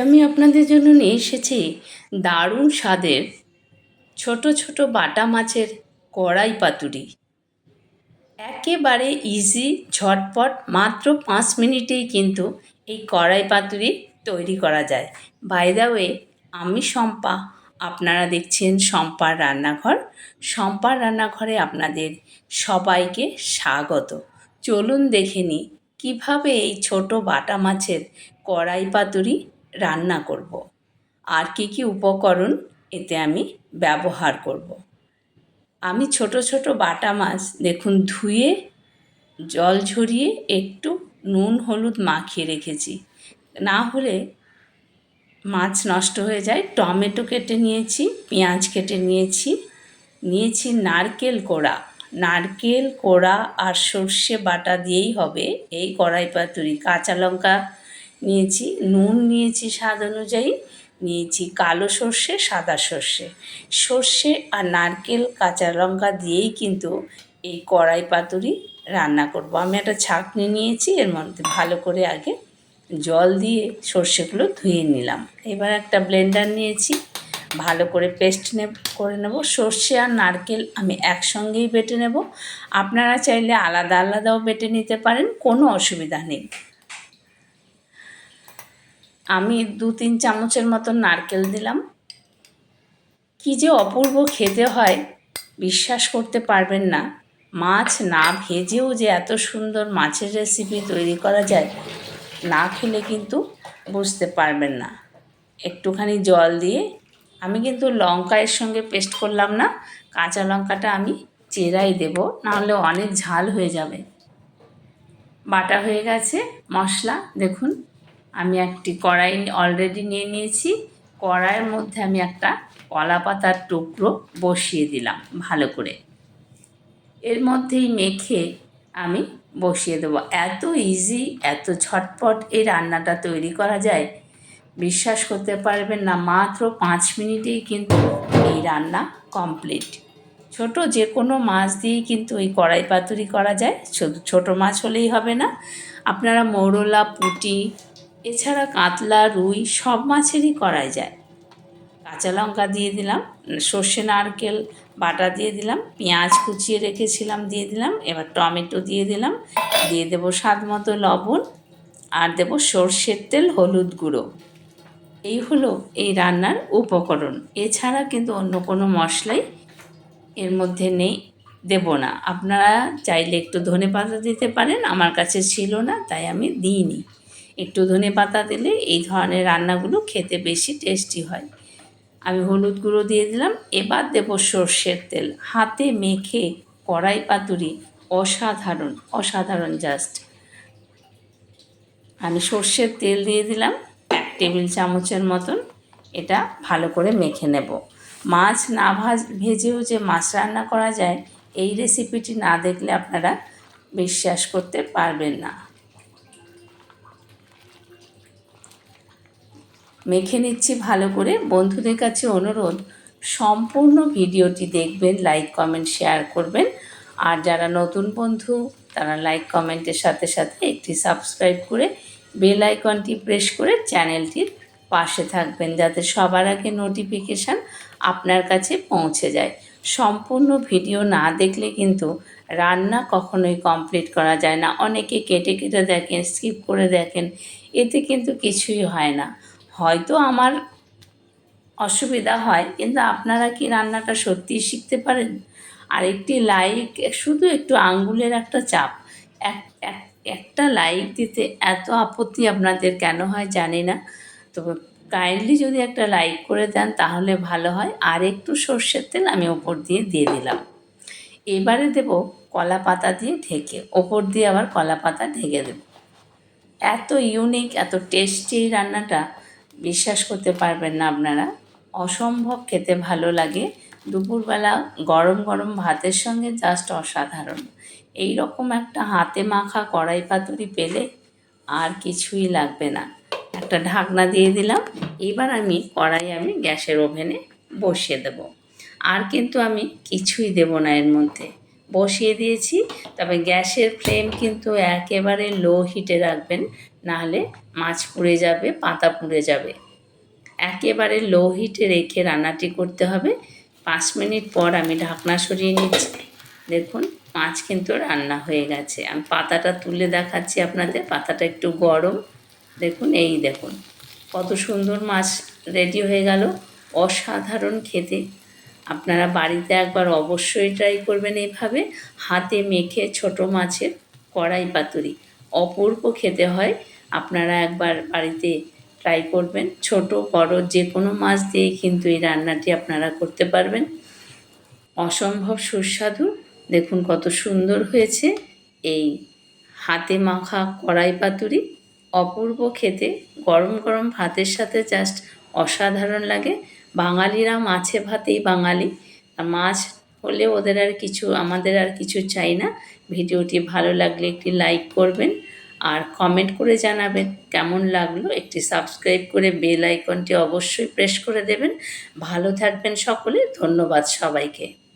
আমি আপনাদের জন্য নিয়ে এসেছি দারুণ স্বাদের ছোট ছোট বাটা মাছের কড়াই পাতুরি। একেবারে ইজি, ঝটপট, মাত্র 5 মিনিটেই কিন্তু এই কড়াই পাতুরি তৈরি করা যায়। বাই দ্য ওয়ে, আমি শম্পা, আপনারা দেখছেন শম্পার রান্নাঘর। শম্পার রান্নাঘরে আপনাদের সবাইকে স্বাগত। চলুন দেখে নিই কীভাবে এই ছোট বাটা মাছের কড়াই পাতুরি রান্না করব আর কি কি উপকরণ এতে আমি ব্যবহার করব। আমি ছোট ছোট বাটা মাছ দেখুন ধুয়ে জল ঝরিয়ে একটু নুন হলুদ মাখিয়ে রেখেছি, না হলে মাছ নষ্ট হয়ে যায়। টমেটো কেটে নিয়েছি, পেঁয়াজ কেটে নিয়েছি নারকেল কোড়া আর সর্ষে বাটা দিয়েই হবে এই কড়াই পাতুরি। কাঁচা লঙ্কা নিয়েছি, নুন নিয়েছি স্বাদ অনুযায়ী, নিয়েছি কালো সর্ষে, সাদা সর্ষে আর নারকেল কাঁচা লঙ্কা দিয়েই কিন্তু এই কড়াই পাতুরি রান্না করব। আমি একটা ছাঁকনি নিয়েছি, এর মধ্যে ভালো করে আগে জল দিয়ে সর্ষেগুলো ধুয়ে নিলাম। এবার একটা ব্লেন্ডার নিয়েছি, ভালো করে পেস্ট করে নেব। সর্ষে আর নারকেল আমি একসঙ্গেই বেটে নেব। আপনারা চাইলে আলাদা আলাদাও বেটে নিতে পারেন, কোনো অসুবিধা নেই। আমি 2-3 চামচের মতো নারকেল দিলাম। কি যে অপূর্ব খেতে হয় বিশ্বাস করতে পারবেন না। মাছ না ভেজেও যে এত সুন্দর মাছের রেসিপি তৈরি করা যায়, না খেলে কিন্তু বুঝতে পারবেন না। একটুখানি জল দিয়ে, আমি কিন্তু লঙ্কা এর সঙ্গে পেস্ট করলাম না, কাঁচা লঙ্কাটা আমি চেরাই দেব, নাহলে অনেক ঝাল হয়ে যাবে। বাটা হয়ে গেছে মশলা। দেখুন আমি একটি কড়াই অলরেডি নিয়েছি। কড়াইয়ের মধ্যে আমি একটা কলা পাতার টুকরো বসিয়ে দিলাম ভালো করে। এর মধ্যেই মেখে আমি বসিয়ে দেবো। এত ইজি, এত ঝটপট এই রান্নাটা তৈরি করা যায়, বিশ্বাস করতে পারবেন না। মাত্র 5 মিনিটেই কিন্তু এই রান্না কমপ্লিট। ছোট যে কোনো মাছ দিয়েই কিন্তু এই কড়াই পাতুরি করা যায়, শুধু ছোটো মাছ হলেই হবে না। আপনারা মৌরলা, পুঁটি, এছাড়া কাতলা, রুই সব মাছেরই করা যায়। কাঁচা লঙ্কা দিয়ে দিলাম, সর্ষে নারকেল বাটা দিয়ে দিলাম, পেঁয়াজ কুচিয়ে রেখেছিলাম দিয়ে দিলাম। এবার টমেটো দিয়ে দিলাম, দিয়ে দেবো স্বাদ মতো লবণ, আর দেবো সর্ষের তেল, হলুদ গুঁড়ো। এই হলো এই রান্নার উপকরণ। এছাড়া কিন্তু অন্য কোনো মশলাই এর মধ্যে দেব না। আপনারা চাইলে একটু ধনেপাতা দিতে পারেন, আমার কাছে ছিল না তাই আমি দিইনি। একটু ধনেপাতা দিলে এই ধরনের রান্নাগুলো খেতে বেশি টেস্টি হয়। আমি হলুদ গুঁড়ো দিয়ে দিলাম। এবার দেব সর্ষের তেল। হাতে মেখে কড়াই পাতুরি অসাধারণ জাস্ট। আমি সর্ষের তেল দিয়ে দিলাম 1 টেবিল চামচের মতন। এটা ভালো করে মেখে নেব। মাছ না ভেজেও যে মাছ রান্না করা যায়, এই রেসিপিটি না দেখলে আপনারা বিশ্বাস করতে পারবেন না। মেখে নিচ্ছি ভালো করে। বন্ধুদের কাছে অনুরোধ, সম্পূর্ণ ভিডিওটি দেখবেন, লাইক কমেন্ট শেয়ার করবেন। আর যারা নতুন বন্ধু তারা লাইক কমেন্টের সাথে সাথে একটি সাবস্ক্রাইব করে বেল আইকনটি প্রেস করে চ্যানেলটির পাশে থাকবেন, যাতে সবার আগে নোটিফিকেশান আপনার কাছে পৌঁছে যায়। সম্পূর্ণ ভিডিও না দেখলে কিন্তু রান্না কখনোই কমপ্লিট করা যায় না। অনেকে কেটে কেটে দেখেন, স্কিপ করে দেখেন, এতে কিন্তু কিছুই হয় না। হয়তো আমার অসুবিধা হয়, কিন্তু আপনারা কি রান্নাটা সত্যিই শিখতে পারেন? আর একটি লাইক, শুধু একটু আঙ্গুলের একটা চাপ, একটা লাইক দিতে এত আপত্তি আপনাদের কেন হয় জানি না। তো কাইন্ডলি যদি একটা লাইক করে দেন তাহলে ভালো হয়। আর একটু সর্ষের তেল আমি ওপর দিয়ে দিলাম। এবারে দেব কলা পাতা দিয়ে ঢেকে, ওপর দিয়ে আবার কলা পাতা ঢেকে দেব। এত ইউনিক, এত টেস্টি এই রান্নাটা বিশ্বাস করতে পারবেন না আপনারা। অসম্ভব খেতে ভালো লাগে। দুপুরবেলা গরম গরম ভাতের সঙ্গে জাস্ট অসাধারণ। এই রকম একটা হাতে মাখা কড়াই পাতুরি পেলে আর কিছুই লাগবে না। একটা ঢাকনা দিয়ে দিলাম। এবার আমি গ্যাসের ওভেনে বসিয়ে দেব। আর কিন্তু আমি কিছুই দেব না এর মধ্যে। বসিয়ে দিয়েছি, তবে গ্যাসের ফ্লেম কিন্তু একেবারে লো হিটে রাখবেন, নাহলে মাছ পুড়ে যাবে, পাতা পুড়ে যাবে। একেবারে লো হিটে রেখে রান্নাটি করতে হবে। 5 মিনিট পর আমি ঢাকনা সরিয়ে নিচ্ছি। দেখুন মাছ কিন্তু রান্না হয়ে গেছে। আমি পাতাটা তুলে দেখাচ্ছি আপনাদের। পাতাটা একটু গরম। দেখুন এই দেখুন কত সুন্দর মাছ রেডি হয়ে গেল। অসাধারণ খেতে। আপনারা বাড়িতে একবার অবশ্যই ট্রাই করবেন এইভাবে। হাতে মেখে ছোট মাছের কড়াই পাতুরি অপূর্ব খেতে হয়। আপনারা একবার বাড়িতে ট্রাই করবেন। ছোট বড় যে কোনো মাছ দিয়েই কিন্তু এই রান্নাটি আপনারা করতে পারবেন। অসম্ভব সুস্বাদু। দেখুন কত সুন্দর হয়েছে এই হাতে মাখা কড়াই পাতুরি। অপূর্ব খেতে। গরম গরম ভাতের সাথে জাস্ট অসাধারণ লাগে। বাঙালিরা মাছে ভাতেই বাঙালি। মাছ হলে ওদের আর কিছু, আমাদের আর কিছু চাই না। ভিডিওটি ভালো লাগলে একটি লাইক করবেন আর কমেন্ট করে জানাবেন কেমন লাগলো। একটি সাবস্ক্রাইব করে বেল আইকনটি অবশ্যই প্রেস করে দেবেন। ভালো থাকবেন সকলে। ধন্যবাদ সবাইকে।